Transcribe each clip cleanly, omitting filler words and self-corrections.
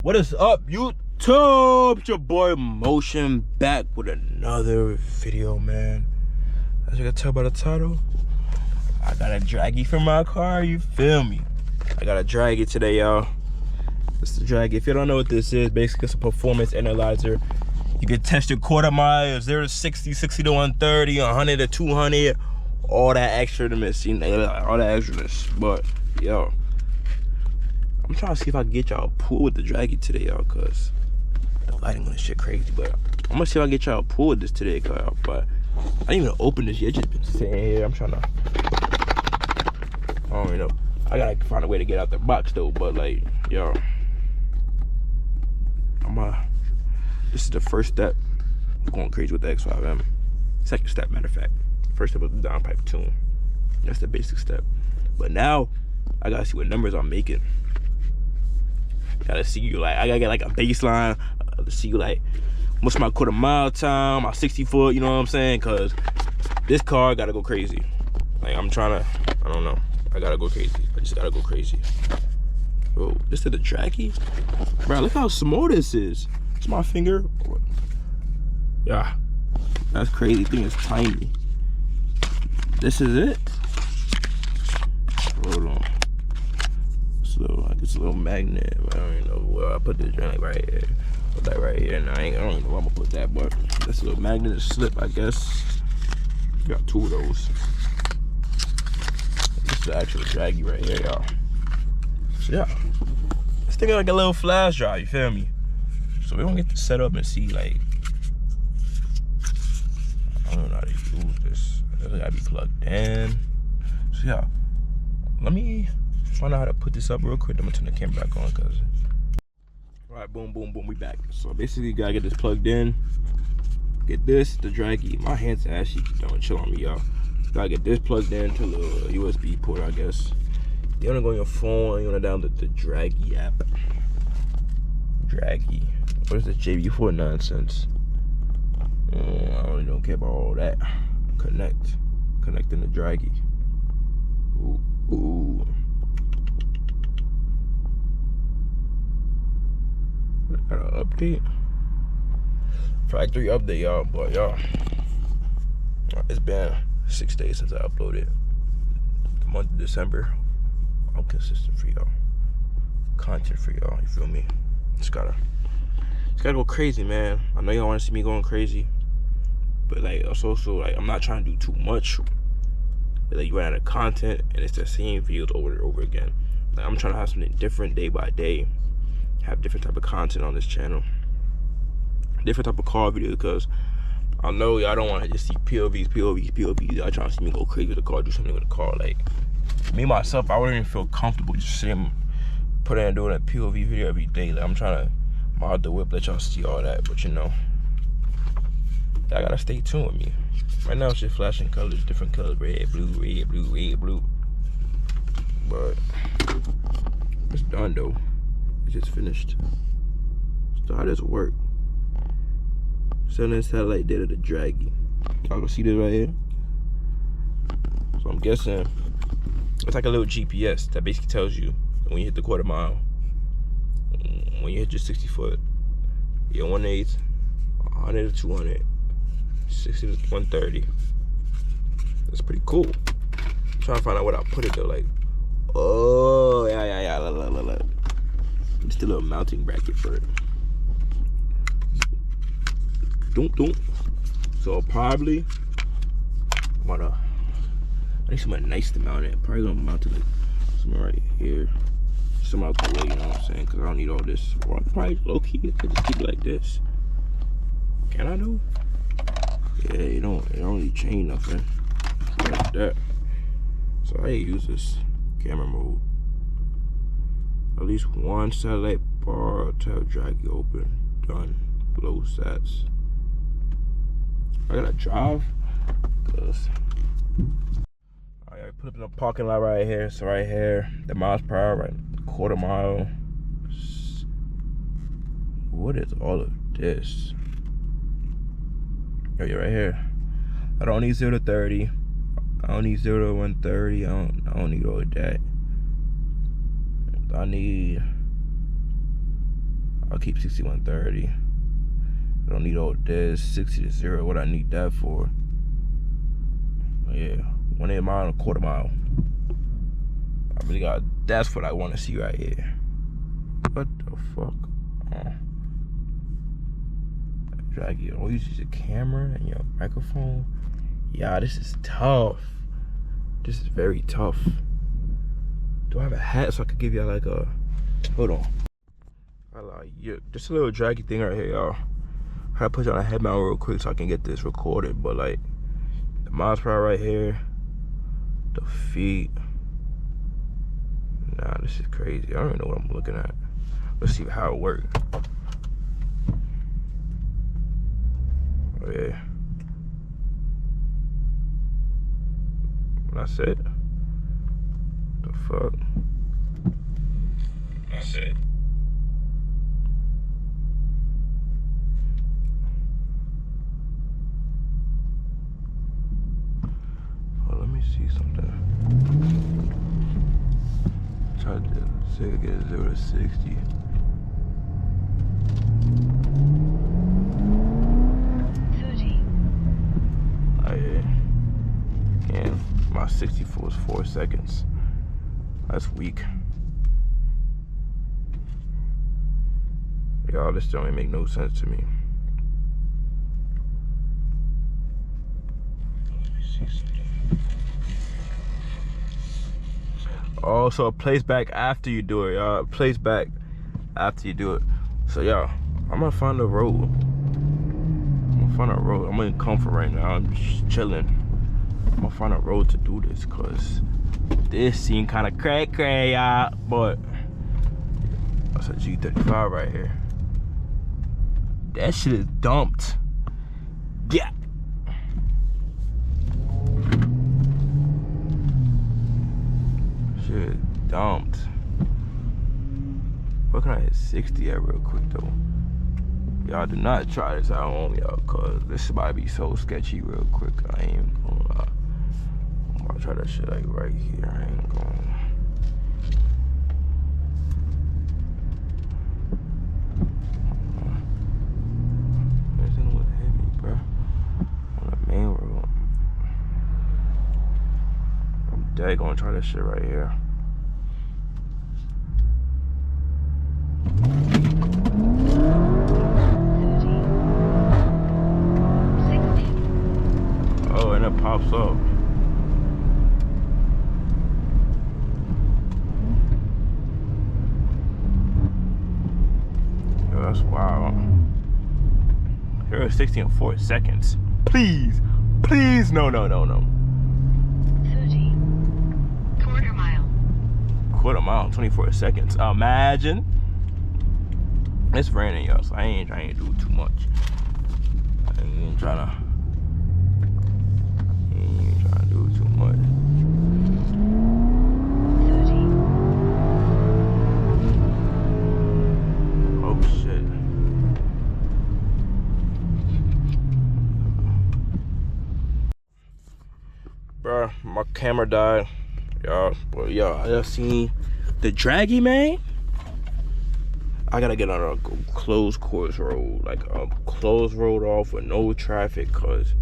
What is up, YouTube? It's your boy Motion back with another video, man. As you can tell by the title, I got a Dragy for my car, you feel me? I got a Dragy today, y'all. It's the Dragy. If you don't know what this is, basically it's a performance analyzer. You can test your quarter mile, 0 to 60, 60 to 130, 100 to 200, all that extra to miss, all that extraness. But, yo, I'm trying to see if I can get y'all a pool with the Dragy today, y'all, cause the lighting on this shit crazy. But I'm gonna see if I can get y'all a pool with this today, cause but I didn't even open this yet. It's just been sitting here. I'm trying to. I don't even know. I gotta find a way to get out the box though. But like, yo, this is the first step. I'm going crazy with the X5M. Second step, matter of fact. First step was the downpipe tune. That's the basic step. But now I gotta see what numbers I'm making. Gotta see you like I gotta get like a baseline to see like what's my quarter mile time, my 60 foot, you know what I'm saying? Cause this car gotta go crazy. Like I don't know. I gotta go crazy. I just gotta go crazy. Oh, this is the Dragy? Bro, look how small this is. It's my finger. Yeah. That's crazy. Thing is tiny. This is it. Hold on. Like it's a little magnet. I don't even know where I put this joint, like right here. Put that right here. And I don't even know where I'm gonna put that, but that's a little magnet to slip, I guess. Got two of those. This is the actual Dragy right here, y'all. So yeah, this thing got like a little flash drive, you feel me? So we're gonna get this set up and see, like, I don't know how to use this. It gotta be plugged in. So yeah, let me find out how to put this up real quick. I'm gonna turn the camera back on, cause all right, boom, boom, boom, we back. So basically, you gotta get this plugged in. Get this, the Dragy. My hands are actually don't chill on me, y'all. Gotta get this plugged in to the USB port, I guess. You wanna go on your phone, you wanna download the Dragy app. Dragy. What is the JB4 nonsense? I really don't care about all that. Connecting the Dragy. Ooh. Got an update. Factory update, y'all. But y'all, it's been 6 days since I uploaded. The month of December. I'm consistent for y'all. Content for y'all. You feel me? It's gotta go crazy, man. I know y'all want to see me going crazy, but like also like I'm not trying to do too much. Like you run out of content and it's the same videos over and over again. Like I'm trying to have something different day by day. Have different type of content on this channel, different type of car videos, because I know y'all don't want to just see POVs. Y'all trying to see me go crazy with the car, do something with the car. Like me myself, I wouldn't even feel comfortable just sitting, putting and doing a POV video every day. Like I'm trying to mod the whip, let y'all see all that, but you know, y'all gotta stay tuned with me. Right now it's just flashing colors, different colors, red, blue, blue. But it's done though. Just finished. So how does it work? Sending satellite data to Dragy. Y'all can see this right here. So I'm guessing it's like a little GPS that basically tells you when you hit the quarter mile, when you hit your 60 foot, you're 1/8, 100 to 200, 60 to 130. That's pretty cool. I'm trying to find out what I put it though. Like, oh yeah. Look. Just a little mounting bracket for it. Don't. So probably I need something nice to mount it. Probably gonna mount it like something right here. Some out the way, you know what I'm saying? Cause I don't need all this. Or I could probably low key, I could just keep it like this. Can I do? Yeah, it don't really change nothing. Like that. So I use this camera mode. At least one satellite bar to have Dragy open. Done. Low sats. I gotta drive. Cause I put up in the parking lot right here. So right here, the miles per hour, right? Quarter mile. What is all of this? Oh yeah, right here. I don't need 0 to 30. I don't need 0 to 130. I don't need all of that. I need I'll keep 6130. I don't need all this 60 to 0. What I need that for? Yeah, 1/8 mile and a 1/4 mile. I really got. That's what I want to see right here. What the fuck? Dragy, all you use your camera and your microphone. Yeah, this is tough. This is very tough. Do I have a hat so I could give y'all like a? Hold on. I like just a little Dragy thing right here, y'all. I gotta put you on a headmount real quick so I can get this recorded. But like, the miles per hour right here, the feet. Nah, this is crazy. I don't even know what I'm looking at. Let's see how it works. Oh yeah. That's it. The fuck? That's it. Oh, let me see something. Try to say get 0 to 60. Oh yeah. Again, my 64 is 4 seconds. That's weak. Y'all, this don't even make no sense to me. Let me see something. Oh, so it plays back after you do it, y'all. It plays back after you do it. So, y'all, I'm gonna find a road. I'm in comfort right now. I'm just chilling. I'm gonna find a road to do this, cause this seemed kind of cray, y'all. But that's a G35 right here. That shit is dumped. Yeah. Shit is dumped. Where can I hit 60 at real quick though? Y'all do not try this at home, y'all, cause this might be so sketchy real quick. I ain't even gonna lie. I'm gonna try that shit like right here. I ain't gonna. Anything would hit me, bro. On the main road. I'm dead gonna try that shit right here. Oh, and it pops up. Yo, that's wild. Here is 60 in 4 seconds. Please, please, no. 30. 1/4 mile. 1/4 mile, 24 seconds. Imagine. It's raining, y'all, so I ain't trying to do too much. I ain't trying to do too much. 30. Oh shit. Bruh, my camera died. Y'all, but y'all, I just seen the Dragy, man. I gotta get on a closed course road, like a closed road off with no traffic, cause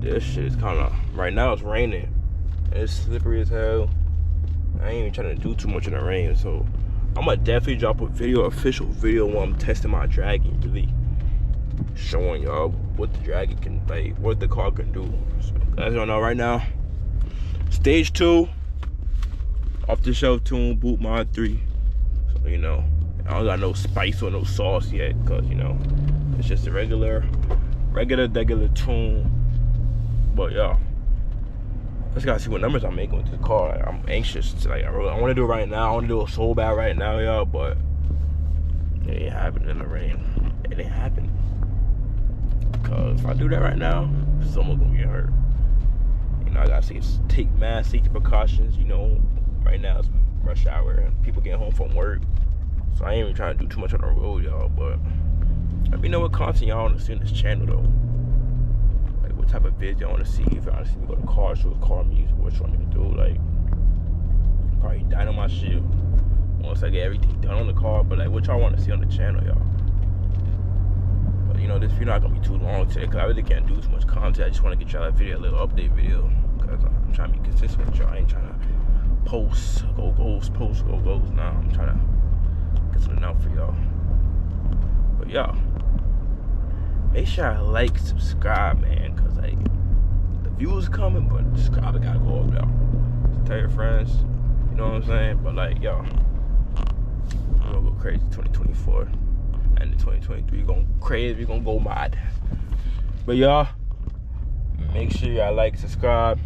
this shit is kind of, right now it's raining and it's slippery as hell. I ain't even trying to do too much in the rain, so I'm gonna definitely drop a video, official video, when I'm testing my Dragy, really showing y'all what the Dragy can, like, what the car can do. So, as y'all know right now, stage 2, off the shelf tune, boot mod 3. So, you know, I don't got no spice or no sauce yet, cause you know, it's just a regular tune. But y'all, let's gotta see what numbers I'm making with this car. Like, I'm anxious to, like, I want to do it right now. I want to do it so bad right now, y'all, but it ain't happening in the rain. It ain't happening. Cause if I do that right now, someone's gonna get hurt. You know, I gotta take mass safety precautions. You know, right now it's rush hour and people getting home from work, so I ain't even trying to do too much on the road, y'all. But let me know what content y'all want to see on this channel, though. Like, what type of vids y'all want to see. If y'all want to see me go to car shows, car music, what you want me to do. Like, probably dynamite shit once I get everything done on the car. But like, what y'all want to see on the channel, y'all? But you know, this video not gonna be too long today, cause I really can't do too much content. I just want to get y'all a video, a little update video, cause I'm trying to be consistent with y'all. I ain't trying to post go goes. Now I'm trying to get something out for y'all. But y'all, make sure I like, subscribe, man, cause like the views coming, but subscribe gotta go up, y'all. Tell your friends, you know what I'm saying? But like, y'all, we're gonna go crazy 2024, and in 2023 we're gonna crazy, we're gonna go mad. But y'all, make sure y'all like, subscribe.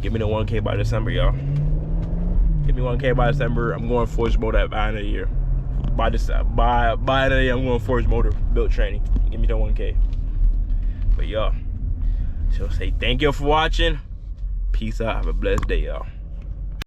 Give me the 1K by December, y'all. Give me 1K by December. I'm going Forge Mode at the end of the year. By the end of the year, I'm going Forge Motor build training. Give me the 1K. But y'all, so say thank you for watching. Peace out. Have a blessed day, y'all.